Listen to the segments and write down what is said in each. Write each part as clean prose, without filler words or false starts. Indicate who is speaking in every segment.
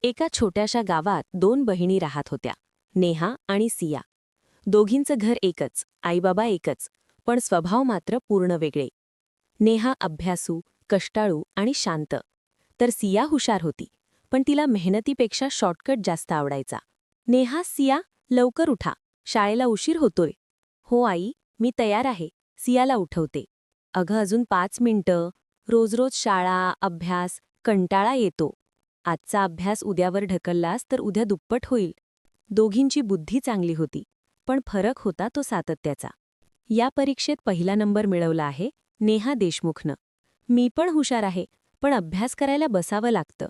Speaker 1: एका छोट्याशा गावात दोन बहिणी राहत होत्या, नेहा आणि सिया. दोघींचं घर एकच, आईबाबा एकच, पण स्वभाव मात्र पूर्ण वेगळे. नेहा अभ्यासू, कष्टाळू आणि शांत, तर सिया हुशार होती, पण तिला मेहनतीपेक्षा शॉर्टकट जास्त आवडायचा. नेहा, सिया, लवकर उठा, शाळेला उशीर होतोय. हो आई, मी तयार आहे, सियाला उठवते. अगं अजून 5 मिनिटं. रोज रोज शाळा, अभ्यास, कंटाळा येतो. आजचा अभ्यास उद्यावर ढकललास तर उद्या दुप्पट होईल. दोघींची बुद्धी चांगली होती, पण फरक होता तो सातत्याचा. या परीक्षेत पहिला नंबर मिळवला आहे नेहा देशमुखनं. मी पण हुशार आहे, पण अभ्यास करायला बसावं लागतं.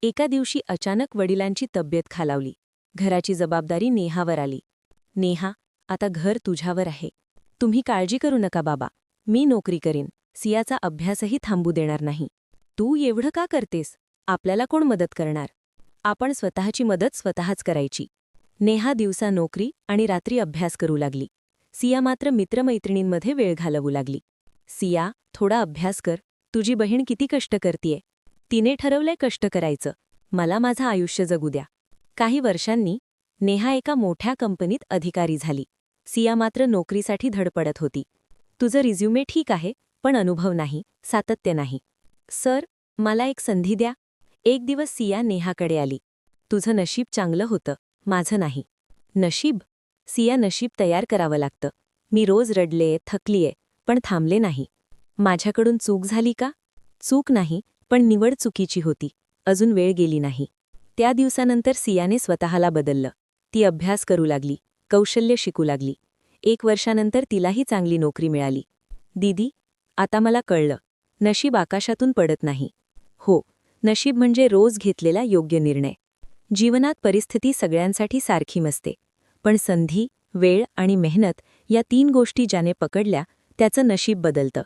Speaker 1: एका दिवशी अचानक वडिलांची तब्येत खालावली. घराची जबाबदारी नेहावर आली. नेहा, आता घर तुझ्यावर आहे. तुम्ही काळजी करू नका बाबा, मी नोकरी करीन, सियाचा अभ्यासही थांबू देणार नाही. तू एवढं का करतेस? आपल्याला कोण मदत करणार? आपण स्वतःची मदत स्वतःच करायची. नेहा दिवसा नोकरी आणि रात्री अभ्यास करू लागली. सिया मात्र मित्रमैत्रिणींमध्ये वेळ घालवू लागली. सिया, थोडा अभ्यास कर, तुझी बहीण किती कष्ट करतीये. तिने ठरवलंय कष्ट करायचं, मला माझं आयुष्य जगू द्या. काही वर्षांनी नेहा एका मोठ्या कंपनीत अधिकारी झाली. सिया मात्र नोकरीसाठी धडपडत होती. तुझं रिझ्युमे ठीक आहे, पण अनुभव नाही, सातत्य नाही. सर, मला एक संधी द्या. एक दिवस सिया नेहाकडे आली. तुझं नशीब चांगलं होतं, माझं नाही. नशीब? सिया, नशीब तयार करावं लागतं. मी रोज रडले, थकलीये, पण थांबले नाही. माझ्याकडून चूक झाली का? चूक नाही, पण निवड चुकीची होती. अजून वेळ गेली नाही. त्या दिवसानंतर सियाने स्वतःला बदललं. ती अभ्यास करू लागली, कौशल्य शिकू लागली. 1 वर्षानंतर तिलाही चांगली नोकरी मिळाली. दीदी, आता मला कळलं, नशीब आकाशातून पडत नाही. हो, नशीब म्हणजे रोज घेतलेला योग्य निर्णय. जीवनात परिस्थिती सगळ्यांसाठी सारखी नसते, पण संधी, वेळ आणि मेहनत या 3 गोष्टी ज्याने पकडल्या त्याचं नशीब बदलतं.